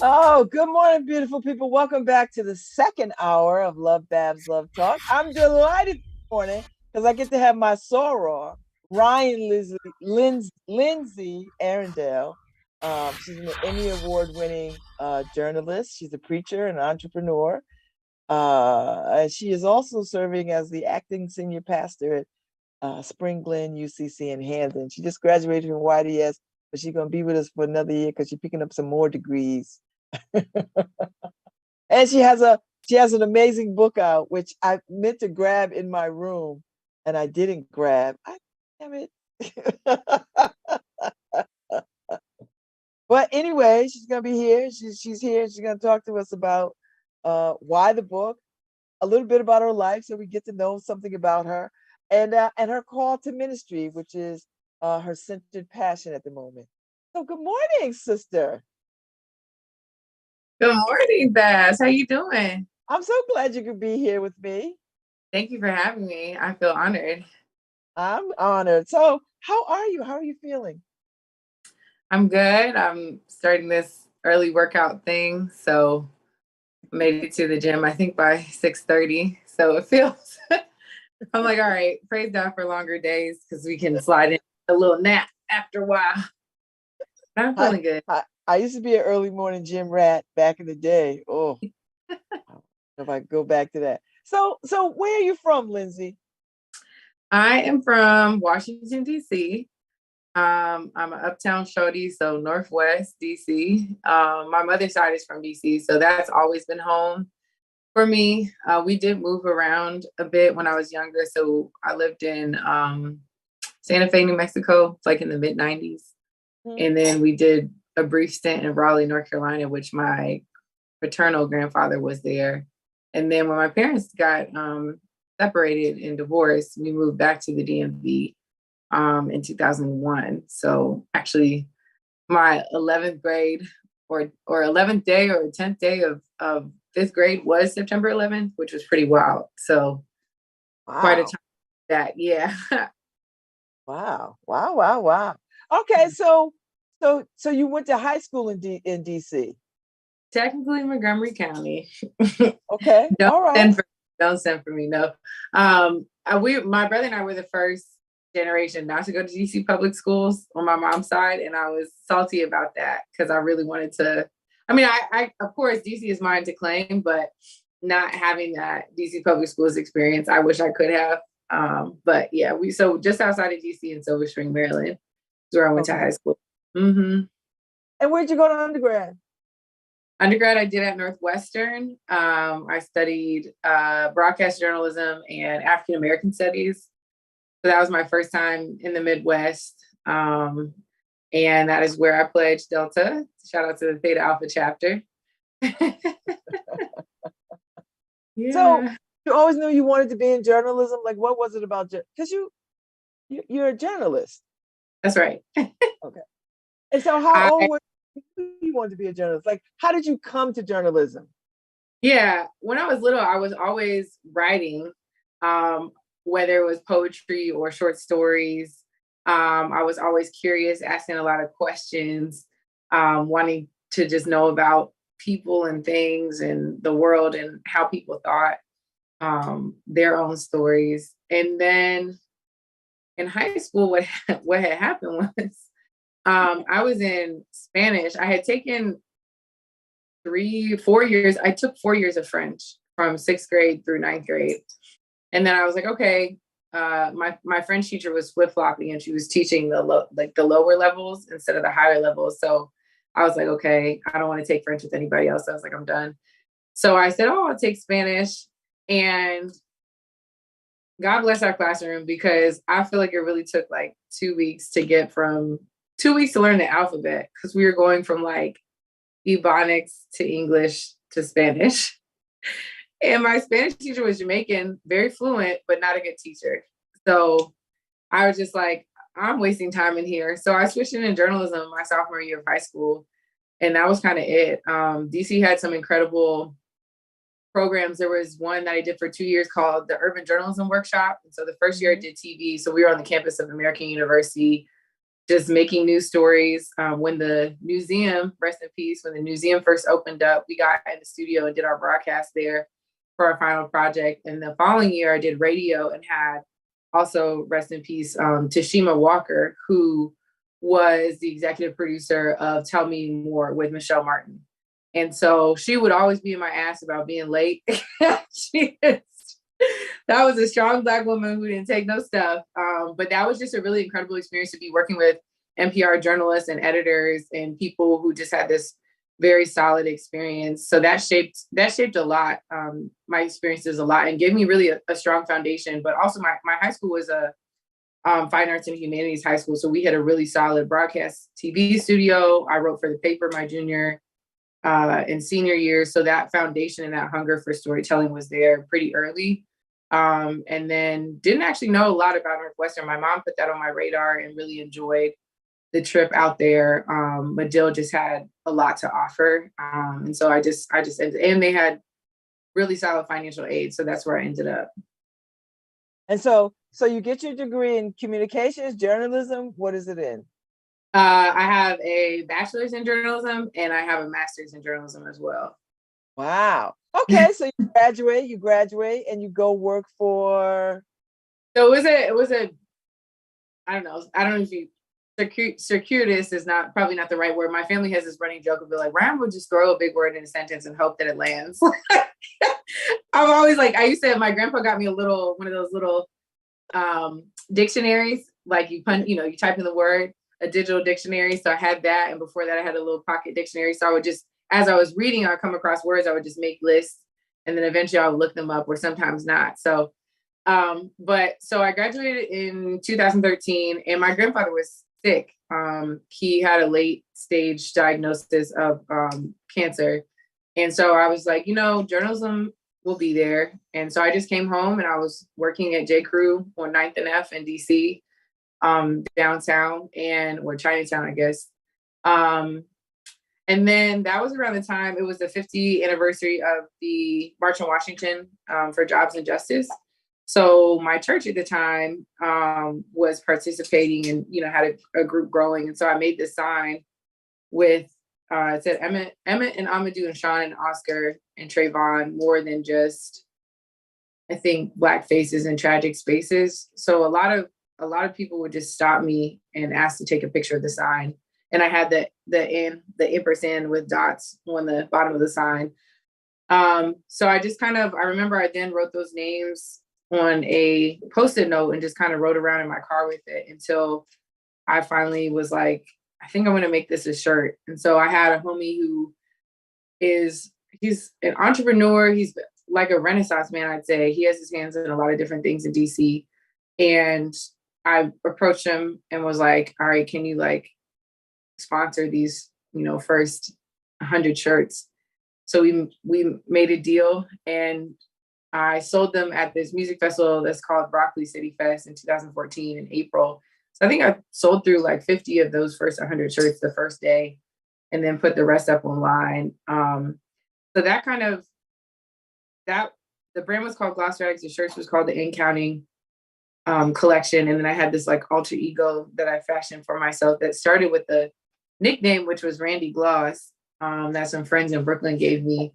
Oh, good morning, beautiful people. Welcome back to the second hour of LoveBabz, Love Talk. I'm delighted this morning because I get to have my soror, Lindsay Arundel. She's an Emmy Award winning journalist. She's a preacher and entrepreneur. And she is also serving as the acting senior pastor at Spring Glen UCC in Hamden. She just graduated from YDS, but she's going to be with us for another year because she's picking up some more degrees. And she has an amazing book out, which I meant to grab in my room and I didn't grab. Damn it. But anyway, she's gonna be here. She's here. She's gonna talk to us about why the book, a little bit about her life, so we get to know something about her, and her call to ministry, which is her centered passion at the moment. So good morning, sister. Good morning, Babz. How you doing? I'm so glad you could be here with me. Thank you for having me. I feel honored. I'm honored. So, how are you? How are you feeling? I'm good. I'm starting this early workout thing, so I made it to the gym, I think by 6:30. So it feels I'm like, all right, praise God for longer days because we can slide in a little nap after a while. But I'm I, feeling good. I used to be an early morning gym rat back in the day. Oh, I don't know if I go back to that. So where are you from, Lindsay? I am from Washington, D.C. I'm an uptown shorty, so Northwest DC. My mother's side is from DC, so that's always been home for me. We did move around a bit when I was younger, so I lived in Santa Fe, New Mexico, like in the mid '90s, Mhm. and then we did a brief stint in Raleigh, North Carolina, which my paternal grandfather was there. And then when my parents got separated and divorced, we moved back to the DMV in 2001. So actually, my 11th grade or 11th day or 10th day of fifth grade was September 11th, which was pretty wild. So quite a Wow. time that, yeah. Wow. Wow. Wow. Wow. Okay, so you went to high school in DC. Technically Montgomery County. Okay. don't All right. send for don't send for me, no. My brother and I were the first generation not to go to DC public schools on my mom's side, and I was salty about that because I really wanted to. I mean, I of course DC is mine to claim, but not having that DC public schools experience, I wish I could have. But yeah, we so just outside of DC in Silver Spring, Maryland, is where I went to Okay. high school. hmm And where'd you go to undergrad? Undergrad, I did at Northwestern. I studied broadcast journalism and African American studies. So that was my first time in the Midwest. And that is where I pledged Delta. Shout out to the Theta Alpha chapter. So Yeah, you always knew you wanted to be in journalism. Like, what was it about? Because you're a journalist. that's right. Okay. And so, how I old were you wanted to be a journalist? Like, how did you come to journalism? Yeah, when I was little, I was always writing, um, whether it was poetry or short stories. I was always curious, asking a lot of questions, wanting to just know about people and things and the world and how people thought their own stories. And then in high school, what had happened was I was in Spanish. I had taken 4 years. I took 4 years of French from sixth grade through ninth grade. And then I was like, okay, my French teacher was flip flopping and she was teaching the lower levels instead of the higher levels. So I was like, okay, I don't want to take French with anybody else. I was like, I'm done. So I said, oh, I'll take Spanish. And God bless our classroom because I feel like it really took like 2 weeks to get from 2 weeks to learn the alphabet because we were going from like Ebonics to English to Spanish. And my Spanish teacher was Jamaican, very fluent, but not a good teacher. So I was just like, I'm wasting time in here. So I switched into journalism my sophomore year of high school. And that was kind of it. DC had some incredible programs. There was one that I did for 2 years called the Urban Journalism Workshop. And so the first year I Mhm. did TV. So we were on the campus of American University just making news stories. When the museum, rest in peace, when the museum first opened up, we got in the studio and did our broadcast there for our final project. And the following year, I did radio and had also, rest in peace, Tashima Walker, who was the executive producer of Tell Me More with Michelle Martin. And so she would always be in my ass about being late. That was a strong Black woman who didn't take no stuff. But that was just a really incredible experience to be working with NPR journalists and editors and people who just had this very solid experience. So that shaped a lot, my experiences a lot, and gave me really a strong foundation. But also my high school was a fine arts and humanities high school. So we had a really solid broadcast TV studio. I wrote for the paper my junior and senior years. So that foundation and that hunger for storytelling was there pretty early. And then didn't actually know a lot about Northwestern. My mom put that on my radar and really enjoyed the trip out there. Medill just had a lot to offer. And so I just ended, and they had really solid financial aid. So that's where I ended up. And so you get your degree in communications, journalism. What is it in? I have a bachelor's in journalism and I have a master's in journalism as well. Wow. Okay, so you graduate and you go work for. So it was a I don't know if you circuitous is probably not the right word. My family has this running joke of like, Ryan would just throw a big word in a sentence and hope that it lands. I'm always like, I used to, my grandpa got me one of those little dictionaries, like you type in the word, a digital dictionary. So I had that. And before that I had a little pocket dictionary. So I would just, as I was reading, I'd come across words, I would just make lists and then eventually I would look them up or sometimes not. So so I graduated in 2013 and my grandfather was sick. He had a late stage diagnosis of cancer. And so I was like, journalism will be there. And so I just came home and I was working at J. Crew on 9th and F in DC, downtown or Chinatown, I guess. And then that was around the time, it was the 50th anniversary of the March on Washington for Jobs and Justice. So my church at the time was participating and, had a group growing. And so I made this sign with, it said Emmett and Amadou and Sean and Oscar and Trayvon, more than just, I think, Black faces and tragic spaces. So a lot of people would just stop me and ask to take a picture of the sign. And I had the ampersand with dots on the bottom of the sign. So I just I remember I then wrote those names on a Post-it note and just kind of rode around in my car with it until I finally was like, I think I'm going to make this a shirt. And so I had a homie he's an entrepreneur. He's like a Renaissance man, I'd say. He has his hands in a lot of different things in DC. And I approached him and was like, all right, can you sponsor these, first 100 shirts? So we made a deal and I sold them at this music festival that's called Broccoli City Fest in 2014 in April. So I think I sold through 50 of those first 100 shirts the first day and then put the rest up online. So that the brand was called Gloss Rags. The shirts was called the In Counting collection. And then I had this alter ego that I fashioned for myself that started with the nickname, which was Randy Gloss, that some friends in Brooklyn gave me.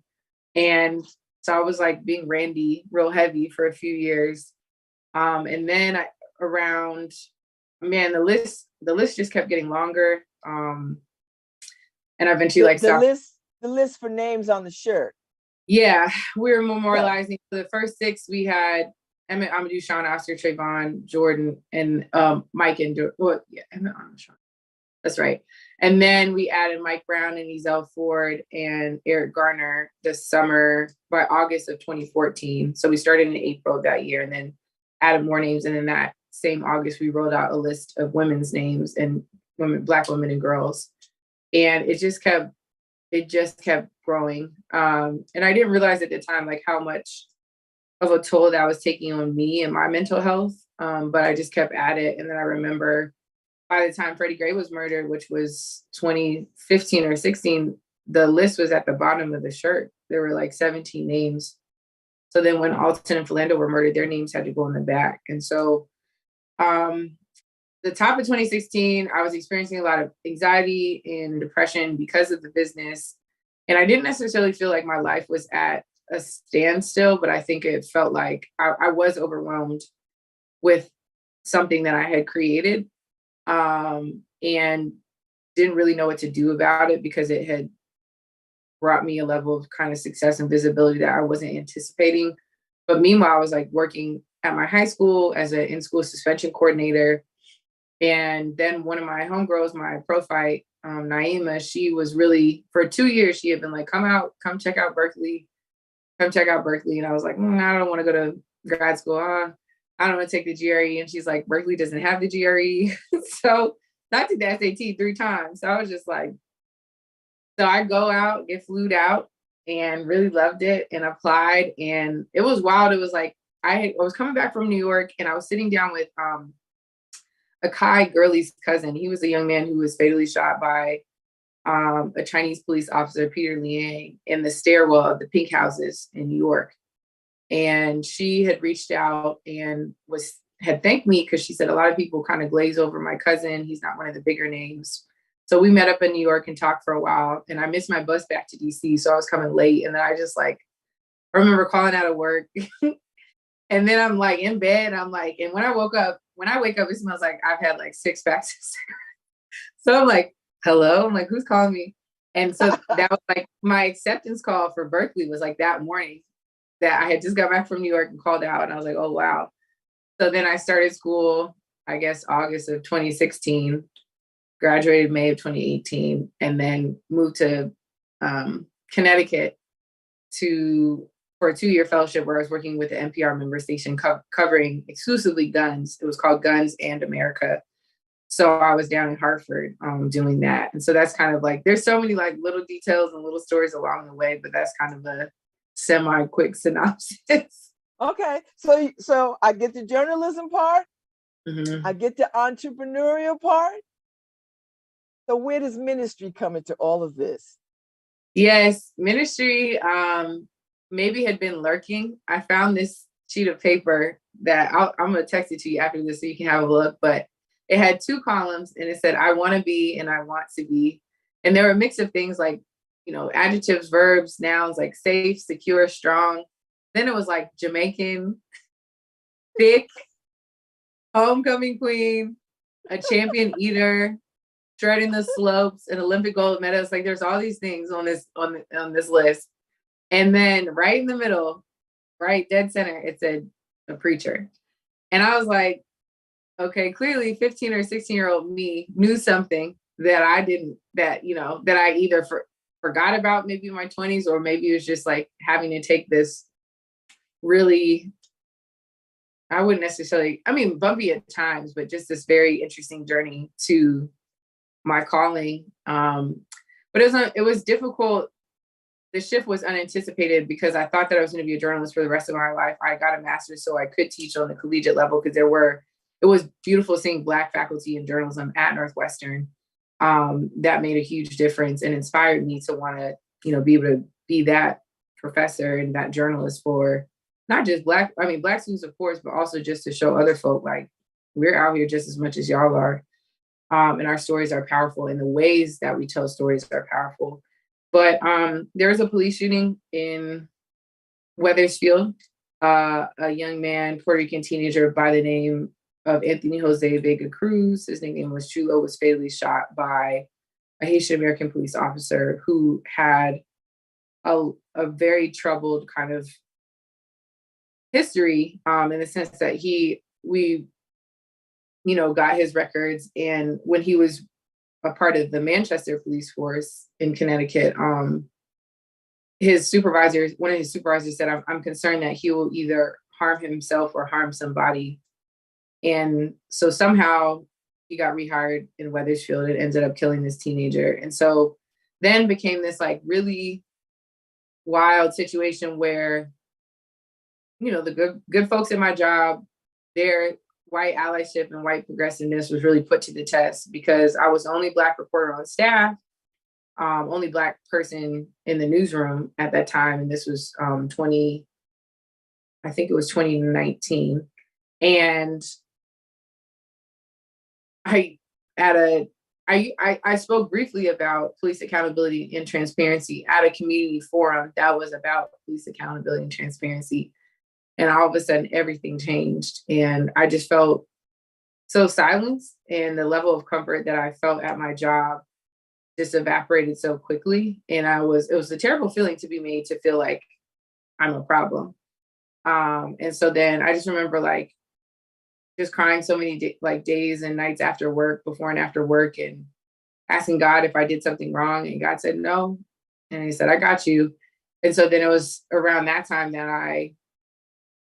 And so I was being Randy real heavy for a few years. And then the list just kept getting longer. And I eventually the list for names on the shirt. Yeah, we were memorializing. For the first 6, we had Emmett, Amadou, Sean, Oscar, Trayvon, Jordan, and Mike and Emmett, Amadou, Sean. That's right. And then we added Mike Brown and Ezell Ford and Eric Garner this summer by August of 2014. So we started in April of that year and then added more names. And then that same August, we rolled out a list of women's names and Black women and girls. And it just kept growing. And I didn't realize at the time, how much of a toll that was taking on me and my mental health. But I just kept at it. And then I remember by the time Freddie Gray was murdered, which was 2015 or 16, the list was at the bottom of the shirt. There were 17 names. So then when Alton and Philando were murdered, their names had to go in the back. And so the top of 2016, I was experiencing a lot of anxiety and depression because of the business. And I didn't necessarily feel like my life was at a standstill, but I think it felt like I was overwhelmed with something that I had created, and didn't really know what to do about it because it had brought me a level of kind of success and visibility that I wasn't anticipating. But meanwhile, I was like working at my high school as an in-school suspension coordinator. And then one of my homegirls, my pro fight, Naima, she was really, for 2 years, she had been like, come check out Berkeley, come check out Berkeley. And I was like, I don't want to go to grad school. I don't want to take the GRE. And she's like, Berkeley doesn't have the GRE. So I took the SAT 3 times. So I was just like, so I go out, get flued out, and really loved it and applied. And it was wild. It was like, I was coming back from New York and I was sitting down with Akai Gurley's cousin. He was a young man who was fatally shot by a Chinese police officer, Peter Liang, in the stairwell of the Pink Houses in New York. And she had reached out and had thanked me because she said a lot of people kind of glaze over my cousin. He's not one of the bigger names. So we met up in New York and talked for a while. And I missed my bus back to DC, so I was coming late. And then I just like, I remember calling out of work. And then I'm like in bed. I'm like, and when I wake up, it smells like I've had like 6 packs of cigarettes. So I'm like, hello? I'm like, who's calling me? And so that was like my acceptance call for Berkeley was like that morning that I had just got back from New York and called out. And I was like, oh, wow. So then I started school, I guess, August of 2016, graduated May of 2018, and then moved to Connecticut for a 2-year fellowship where I was working with the NPR member station covering exclusively guns. It was called Guns and America. So I was down in Hartford doing that. And so that's kind of like, there's so many like little details and little stories along the way, but that's kind of a semi-quick synopsis. Okay. So I get the journalism part. Mm-hmm. I get the entrepreneurial part. So where does ministry come into all of this? Yes, ministry maybe had been lurking. I found this sheet of paper that I'm going to text it to you after this so you can have a look, but it had 2 columns and it said, I want to be and I want to be. And there were a mix of things like, adjectives, verbs, nouns, like safe, secure, strong. Then it was like Jamaican, thick, homecoming queen, a champion eater, treading the slopes, an Olympic gold medalist. Like there's all these things on this list. And then right in the middle, right dead center, it said a preacher. And I was like, okay, clearly 15 or 16-year-old me knew something that I didn't, that I either forgot about maybe in my 20s, or maybe it was just like having to take this really, I wouldn't necessarily, bumpy at times, but just this very interesting journey to my calling. But it was difficult. The shift was unanticipated because I thought that I was going to be a journalist for the rest of my life. I got a master's so I could teach on the collegiate level because it was beautiful seeing Black faculty in journalism at Northwestern. That made a huge difference and inspired me to want to, be able to be that professor and that journalist for not just Black students, of course, but also just to show other folk, like, we're out here just as much as y'all are. And our stories are powerful and the ways that we tell stories are powerful. But there was a police shooting in Wethersfield. A young man, Puerto Rican teenager by the name of Anthony Jose Vega Cruz, his nickname was Chulo, was fatally shot by a Haitian American police officer who had a very troubled kind of history, in the sense that we got his records. And when he was a part of the Manchester police force in Connecticut, one of his supervisors said, I'm concerned that he will either harm himself or harm somebody. And so somehow he got rehired in Wethersfield and ended up killing this teenager. And so then became this like really wild situation where, the good folks at my job, their white allyship and white progressiveness was really put to the test because I was the only Black reporter on staff, only Black person in the newsroom at that time. And this was I think it was 2019. And I spoke briefly about police accountability and transparency at a community forum that was about police accountability and transparency. And all of a sudden, everything changed. And I just felt so silenced, and the level of comfort that I felt at my job just evaporated so quickly. And it was a terrible feeling to be made to feel like I'm a problem. And so then I just remember like just crying so many days and nights after work, before and after work, and asking God if I did something wrong. And God said no. And he said, I got you. And so then it was around that time that I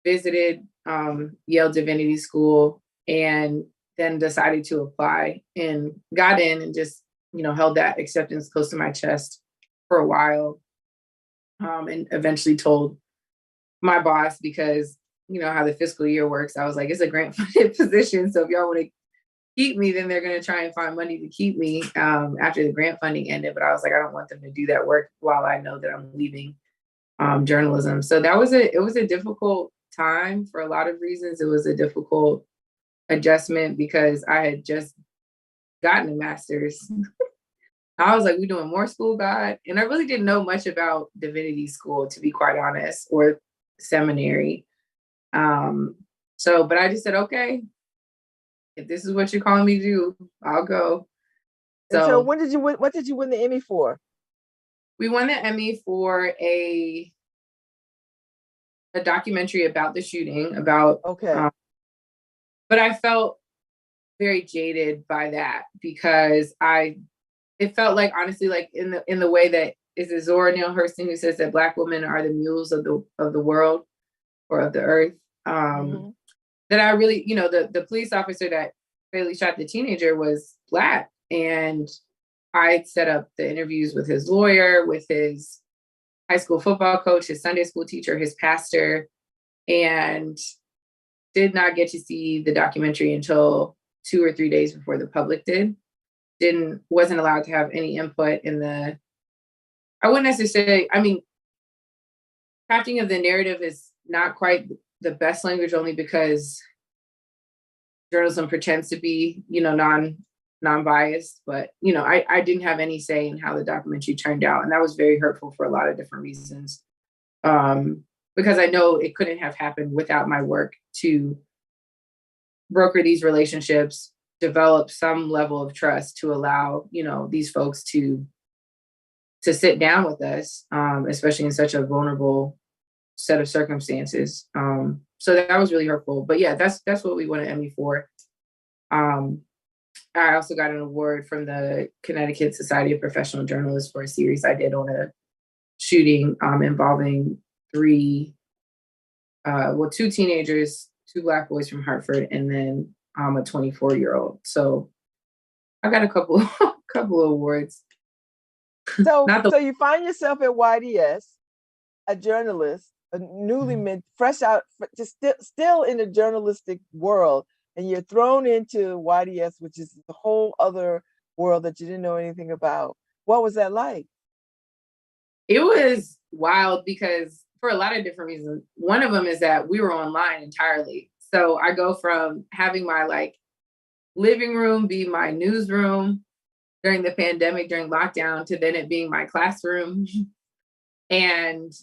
visited Yale Divinity School, and then decided to apply and got in, and just, held that acceptance close to my chest for a while. And eventually told my boss, because you know how the fiscal year works. I was like, it's a grant funded position. So if y'all want to keep me, then they're going to try and find money to keep me after the grant funding ended. But I was like, I don't want them to do that work while I know that I'm leaving journalism. So it was a difficult time for a lot of reasons. It was a difficult adjustment because I had just gotten a master's. I was like, we're doing more school, God. And I really didn't know much about divinity school, to be quite honest, or seminary. But I just said, okay, if this is what you're calling me to do, I'll go. So what did you win the Emmy for? We won the Emmy for a documentary about the shooting, okay. But I felt very jaded by that because it felt like, honestly, like in the way that is it Zora Neale Hurston who says that Black women are the mules of the world or of the earth. That I really, the police officer that fatally shot the teenager was Black, and I set up the interviews with his lawyer, with his high school football coach, his Sunday school teacher, his pastor, and did not get to see the documentary until 2 or 3 days before the public did. Wasn't allowed to have any input in I wouldn't necessarily, crafting of the narrative is not quite the best language, only because journalism pretends to be, non-biased, but, I didn't have any say in how the documentary turned out. And that was very hurtful for a lot of different reasons. Because I know it couldn't have happened without my work to broker these relationships, develop some level of trust to allow, these folks to sit down with us, especially in such a vulnerable set of circumstances. So that was really hurtful. But yeah, that's what we won an Emmy for. I also got an award from the Connecticut Society of Professional Journalists for a series I did on a shooting involving two teenagers, 2 Black boys from Hartford, and then a 24-year-old. So I got a couple of awards. So you find yourself at YDS, a journalist, a newly mint, fresh out, just still in the journalistic world, and you're thrown into YDS, which is a whole other world that you didn't know anything about. What was that like? It was wild because for a lot of different reasons. One of them is that we were online entirely. So I go from having my living room be my newsroom during the pandemic, during lockdown, to then it being my classroom and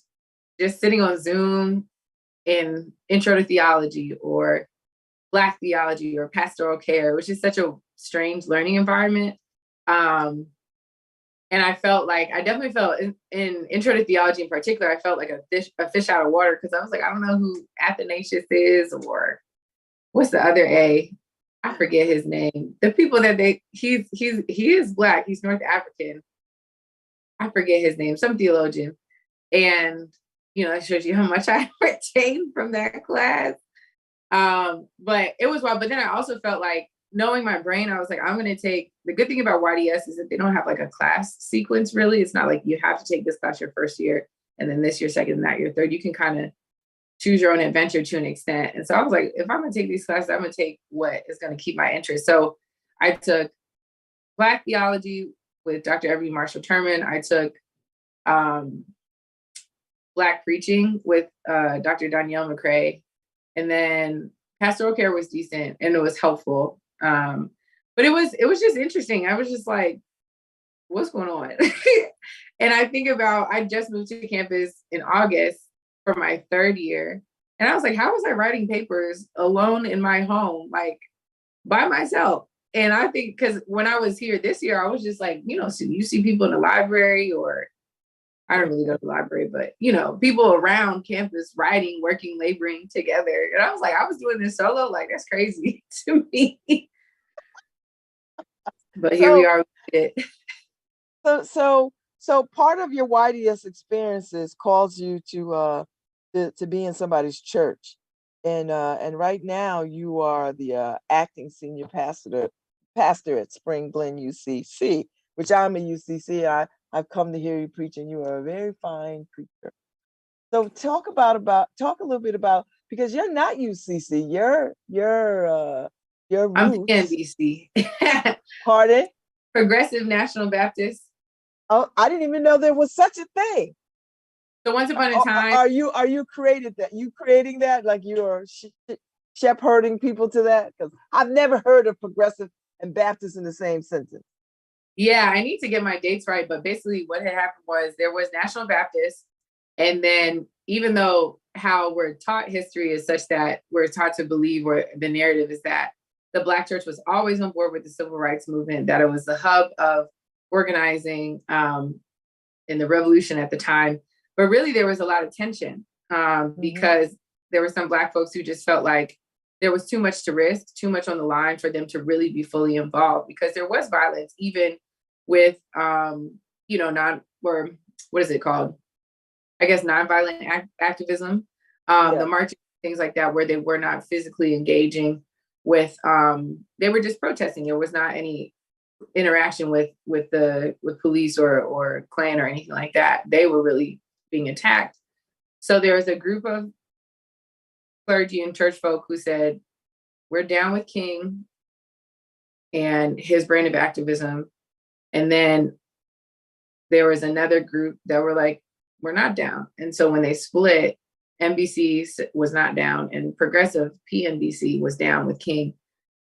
just sitting on Zoom in intro to theology or Black theology or pastoral care, which is such a strange learning environment. And I definitely felt in intro to theology in particular, I felt like a fish out of water, because I was like, I don't know who Athanasius is, or what's the other A? I forget his name. The people that he is Black, he's North African. I forget his name, some theologian. And, that shows you how much I retained from that class. But it was wild. But then I also felt like, knowing my brain, I was like, I'm going to take, the good thing about YDS is that they don't have a class sequence, really. It's not like you have to take this class your first year and then this year second and that year third. You can kind of choose your own adventure to an extent. And so I was like, if I'm going to take these classes, I'm going to take what is going to keep my interest. So I took Black theology with Dr. Everett Marshall Terman. I took Black preaching with Dr. Danielle McCrae. And then pastoral care was decent and it was helpful. But it was just interesting. I was just like, what's going on? And I think about, I just moved to campus in August for my third year. And I was like, how was I writing papers alone in my home, like by myself? And I think because when I was here this year, I was just like, so you see people in the library, or I don't really go to the library, but people around campus writing, working, laboring together. And I was like, I was doing this solo, like that's crazy to me. But here we So, are with it. so part of your YDS experiences calls you to be in somebody's church, and right now you are the acting senior pastor at Spring Glen UCC, which I'm a UCC. I've come to hear you preach, and you are a very fine preacher. So talk a little bit about, because you're not UCC, your I'm roots. PNBC. Pardon? Progressive National Baptist. Oh, I didn't even know there was such a thing. So once upon a time, Are you created that? You creating that, like you are shepherding people to that? Because I've never heard of progressive and Baptist in the same sentence. yeah, I need to get my dates right. But basically, what had happened was there was National Baptist, and then even though how we're taught history is such that we're taught to believe, or the narrative is that the Black church was always on board with the civil rights movement, that it was the hub of organizing in the revolution at the time. But really, there was a lot of tension because there were some Black folks who just felt like there was too much to risk, too much on the line for them to really be fully involved, because there was violence, even with, non, or what is it called? I guess nonviolent activism, the marching, things like that, where they were not physically engaging with, they were just protesting. There was not any interaction with police or Klan or anything like that. They were really being attacked. So there was a group of clergy and church folk who said, we're down with King and his brand of activism. And then there was another group that were like, we're not down. And so when they split, NBC was not down, and progressive PNBC was down with King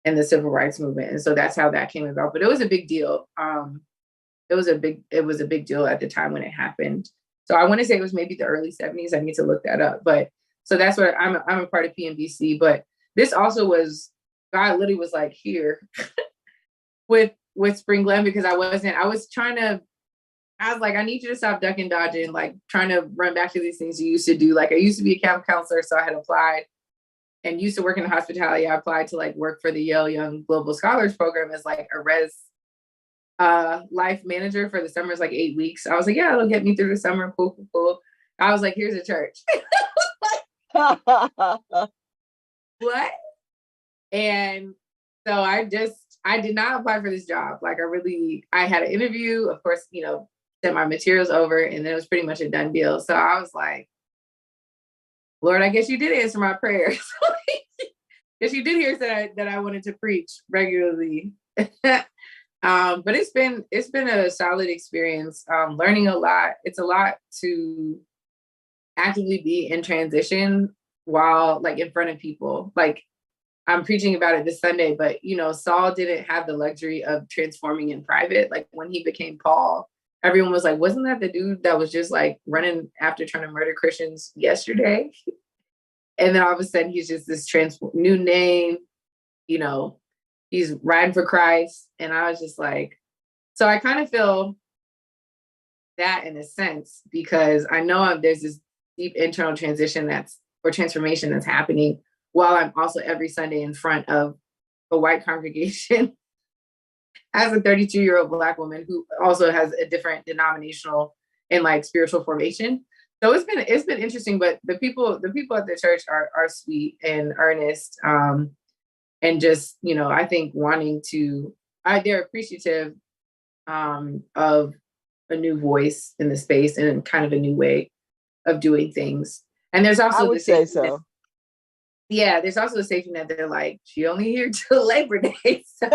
and the civil rights movement. And so that's how that came about. But it was a big deal. It was a big deal at the time when it happened. So I want to say it was maybe the early 70s. I need to look that up. But so that's what I'm a part of PNBC. But this also was, God literally was like, here with Spring Glen, because I was like, I need you to stop ducking, dodging, like trying to run back to these things you used to do. Like I used to be a camp counselor, so I had applied and used to work in hospitality. I applied to like work for the Yale Young Global Scholars Program as like a res life manager for the summer. It's like 8 weeks. I was like, yeah, it'll get me through the summer. Cool. I was like, here's a church. What? And so I did not apply for this job. Like I had an interview, of course, sent my materials over, and then it was pretty much a done deal. So I was like, Lord, I guess you did answer my prayers. Because you did hear that I wanted to preach regularly. But it's been a solid experience, learning a lot. It's a lot to actively be in transition while like in front of people. Like I'm preaching about it this Sunday, but Saul didn't have the luxury of transforming in private. Like when he became Paul, everyone was like, wasn't that the dude that was just like running after trying to murder Christians yesterday? And then all of a sudden he's just this new name, he's riding for Christ. And I was just like, so I kind of feel that in a sense, because I know there's this deep internal transformation that's happening while I'm also every Sunday in front of a white congregation as a 32-year-old Black woman who also has a different denominational and like spiritual formation. So it's been interesting, but the people at the church are sweet and earnest, and just, I think they're appreciative of a new voice in the space and kind of a new way of doing things. And there's also I would say so. Yeah, there's also a safety net. They're like, she only here till Labor Day. So.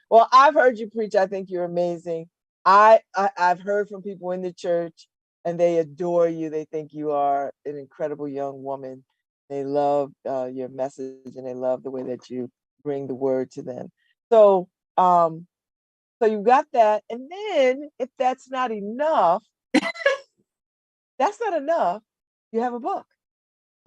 Well, I've heard you preach. I think you're amazing. I've heard from people in the church, and they adore you. They think you are an incredible young woman. They love your message, and they love the way that you bring the word to them. So, so you got that, and then if that's not enough. You have a book,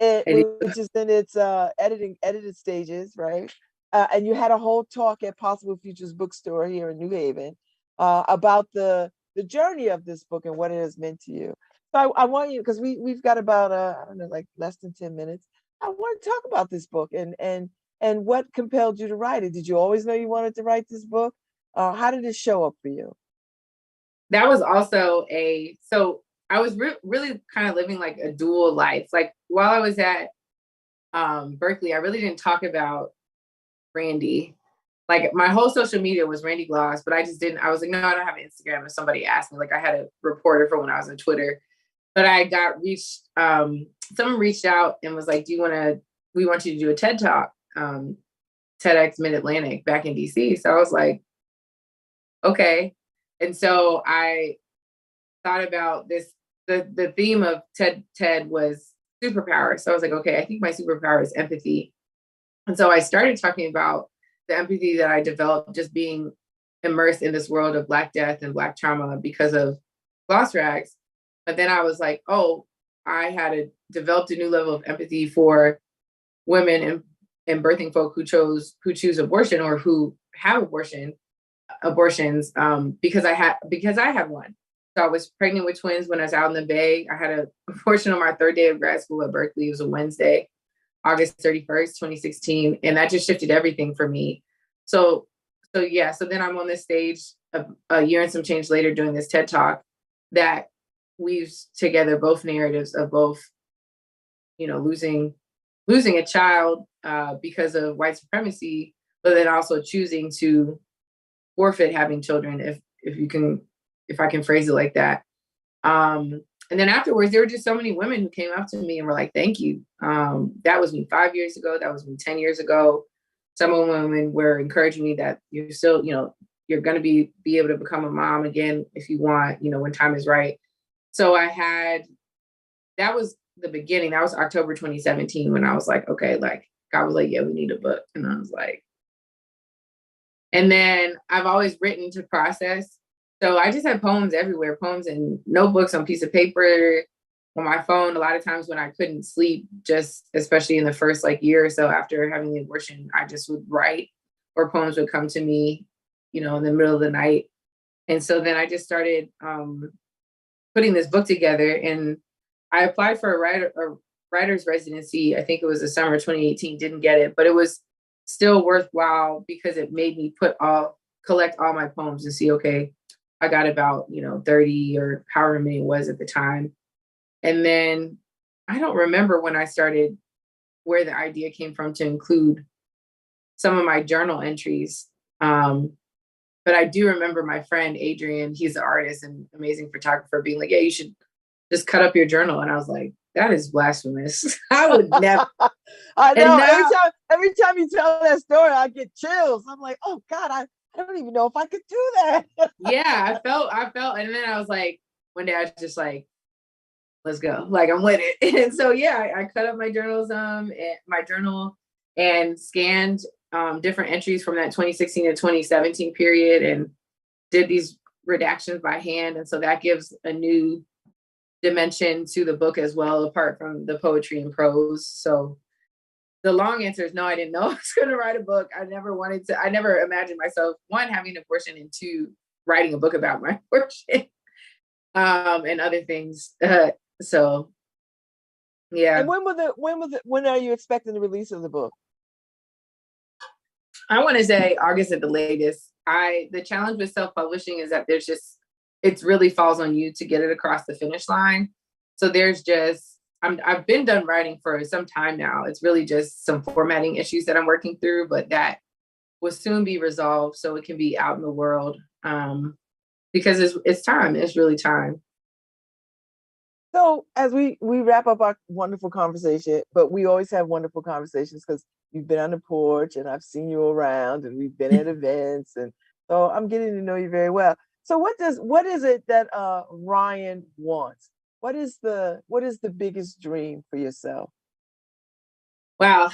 I which is in its edited stages, right? And you had a whole talk at Possible Futures Bookstore here in New Haven about the journey of this book and what it has meant to you. So I want you, because we've got about I don't know, like less than 10 minutes. I want to talk about this book and what compelled you to write it. Did you always know you wanted to write this book? How did it show up for you? that was also so I was really kind of living like a dual life. Like while I was at Berkeley, I really didn't talk about Randy. Like my whole social media was Randy Gloss, but I just didn't. I was like, no, I don't have an Instagram. If somebody asked me, like I had a reporter for when I was on Twitter, but I got reached. Someone reached out and was like, "Do you want to? We want you to do a TED Talk, TEDx Mid Atlantic back in DC." So I was like, okay. And so I thought about this. The theme of TED was superpower. So I was like, okay, I think my superpower is empathy. And so I started talking about the empathy that I developed just being immersed in this world of Black death and Black trauma because of gloss rags. But then I was like, oh, I had developed a new level of empathy for women and birthing folk who choose abortion or who have abortions because I had one. So I was pregnant with twins when I was out in the Bay. I had an abortion on my third day of grad school at Berkeley. It was a Wednesday, August 31st, 2016. And that just shifted everything for me. So yeah, so then I'm on this stage a year and some change later doing this TED Talk that weaves together both narratives of both, losing a child because of white supremacy, but then also choosing to forfeit having children, if I can phrase it like that. And then afterwards, there were just so many women who came up to me and were like, thank you. That was me 5 years ago. That was me 10 years ago. Some of the women were encouraging me that you're still, you're going to be able to become a mom again if you want, when time is right. So that was the beginning. That was October 2017 when I was like, okay, like God was like, yeah, we need a book. And I was like, and then I've always written to process. So I just had poems everywhere, poems and notebooks on piece of paper, on my phone. A lot of times when I couldn't sleep, just especially in the first year or so after having the abortion, I just would write, or poems would come to me, in the middle of the night. And so then I just started putting this book together, and I applied for a writer's residency. I think it was the summer 2018, didn't get it, but it was still worthwhile because it made me collect all my poems and see, okay, I got about, 30 or however many it was at the time. And then I don't remember when I started, where the idea came from to include some of my journal entries. But I do remember my friend Adrian, he's an artist and amazing photographer, being like, yeah, you should just cut up your journal. And I was like, that is blasphemous. I would never. I know. Now, every time you tell that story, I get chills. I'm like, oh God, I don't even know if I could do that. yeah, I felt, and then I was like, one day I was just like, let's go. Like, I'm with it. And so, yeah, I cut up my journal and scanned different entries from that 2016 to 2017 period and did these redactions by hand. And so that gives a new dimension to the book as well, apart from the poetry and prose. So the long answer is no, I didn't know I was going to write a book. I never imagined myself, one, having an abortion, and two, writing a book about my abortion and other things. So, yeah. And when are you expecting the release of the book? I want to say August at the latest. The challenge with self-publishing is that it really falls on you to get it across the finish line. So I've been done writing for some time now. It's really just some formatting issues that I'm working through, but that will soon be resolved so it can be out in the world. Because it's time. It's really time. So as we wrap up our wonderful conversation, but we always have wonderful conversations because you've been on the porch and I've seen you around and we've been at events, and so I'm getting to know you very well. So what is it that Ryan wants? What is the biggest dream for yourself? Wow.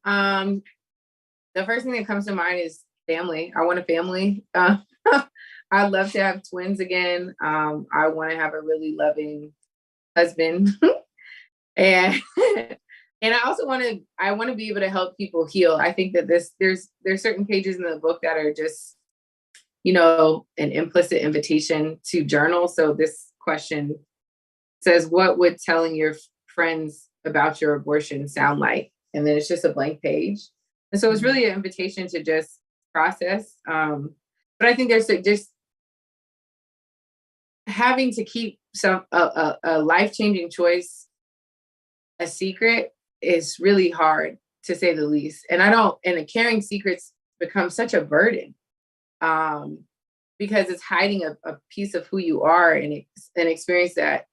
The first thing that comes to mind is family. I want a family. I'd love to have twins again. I want to have a really loving husband. and and I also want to be able to help people heal. I think that there's certain pages in the book that are just, an implicit invitation to journal. So this question says, what would telling your friends about your abortion sound like? And then it's just a blank page. And so it's really an invitation to just process. But I think there's just having to keep a life-changing choice a secret is really hard, to say the least. And a carrying secrets becomes such a burden, because it's hiding a piece of who you are, and an experience that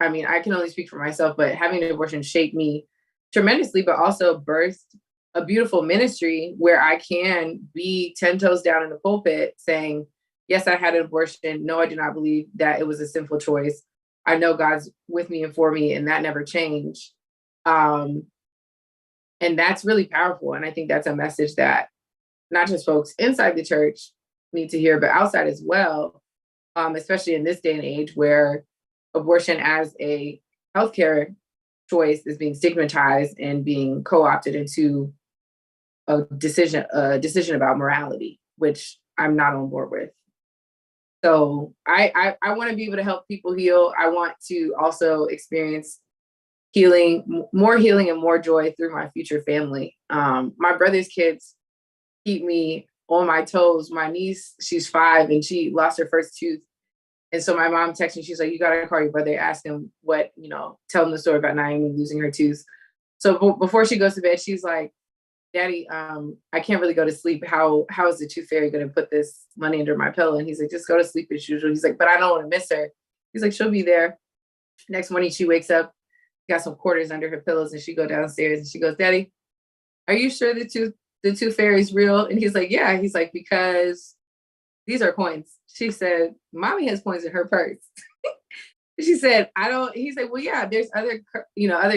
I can only speak for myself, but having an abortion shaped me tremendously, but also birthed a beautiful ministry where I can be 10 toes down in the pulpit saying, yes, I had an abortion. No, I do not believe that it was a sinful choice. I know God's with me and for me, and that never changed. And that's really powerful. And I think that's a message that not just folks inside the church need to hear, but outside as well, especially in this day and age where abortion as a healthcare choice is being stigmatized and being co-opted into a decision about morality, which I'm not on board with. So I want to be able to help people heal. I want to also experience healing and more joy through my future family. My brother's kids keep me on my toes. My niece, she's 5 and she lost her first tooth. And so my mom texted me, she's like, you got to call your brother, ask him tell him the story about Naomi losing her tooth. So before she goes to bed, she's like, Daddy, I can't really go to sleep. How is the tooth fairy going to put this money under my pillow? And he's like, just go to sleep as usual. He's like, but I don't want to miss her. He's like, she'll be there. Next morning, she wakes up, got some quarters under her pillows, and she go downstairs and she goes, Daddy, are you sure the tooth fairy is real? And he's like, yeah. He's like, because these are coins. She said, Mommy has coins in her purse. She said, I don't. He said, well, yeah, there's other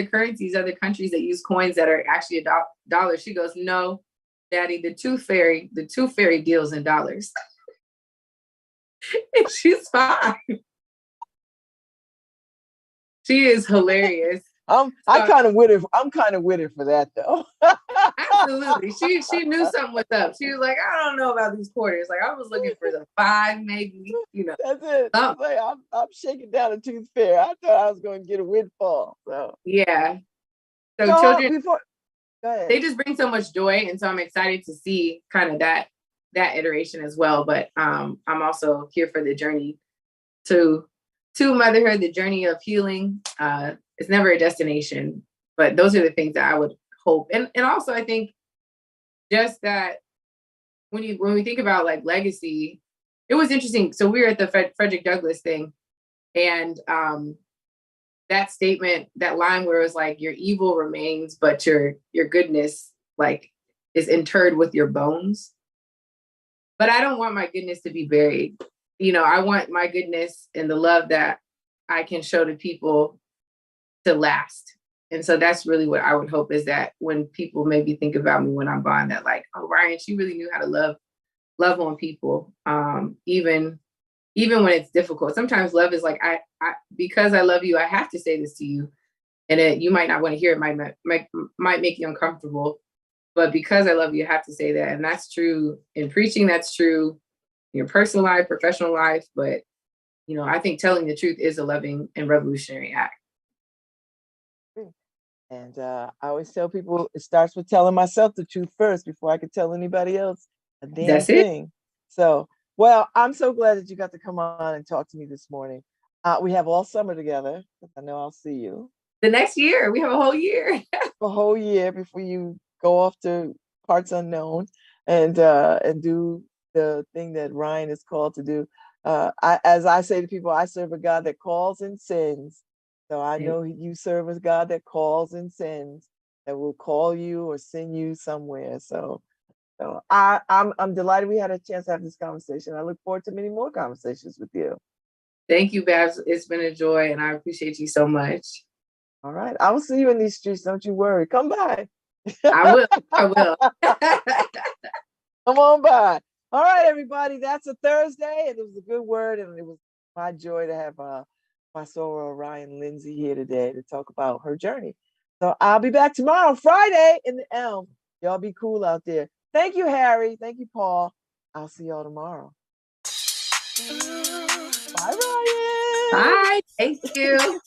currencies, other countries that use coins that are actually $1. She goes, no, Daddy, the tooth fairy deals in dollars. And she's 5. She is hilarious. I'm kind of with it for that though. Absolutely. She knew something was up. She was like, I don't know about these quarters. Like I was looking for the 5, maybe, That's it. Like, I'm shaking down a tooth fairy. I thought I was going to get a windfall. So yeah. So children, go ahead. They just bring so much joy. And so I'm excited to see kind of that iteration as well. But I'm also here for the journey to motherhood, the journey of healing. It's never a destination, but those are the things that I would hope. And also I think just that when we think about like legacy, it was interesting. So we were at the Frederick Douglass thing, and that statement, that line where it was like, your evil remains, but your goodness like is interred with your bones. But I don't want my goodness to be buried. I want my goodness and the love that I can show to people to last. And so that's really what I would hope, is that when people maybe think about me when I'm gone, that like, oh, Ryan, she really knew how to love on people. Even when it's difficult. Sometimes love is like, I because I love you, I have to say this to you. And you might not want to hear it, might make you uncomfortable. But because I love you, I have to say that. And that's true in preaching. That's true in your personal life, professional life. But, I think telling the truth is a loving and revolutionary act. And I always tell people it starts with telling myself the truth first before I could tell anybody else a damn thing. So, well, I'm so glad that you got to come on and talk to me this morning. We have all summer together. I know I'll see you. The next year, we have a whole year. A whole year before you go off to parts unknown and do the thing that Ryan is called to do. As I say to people, I serve a God that calls and sends. So I know you serve a God that calls and sends, that will call you or send you somewhere. So I'm delighted we had a chance to have this conversation. I look forward to many more conversations with you. Thank you, Babz. It's been a joy, and I appreciate you so much. All right. I will see you in these streets. Don't you worry. Come by. I will. I will. Come on by. All right, everybody. That's a Thursday, and it was a good word, and it was my joy to have my soror Ryan Lindsay here today to talk about her journey. So I'll be back tomorrow, Friday, in the Elm. Y'all be cool out there. Thank you, Harry. Thank you, Paul. I'll see y'all tomorrow. Bye, Ryan. Bye. Thank you.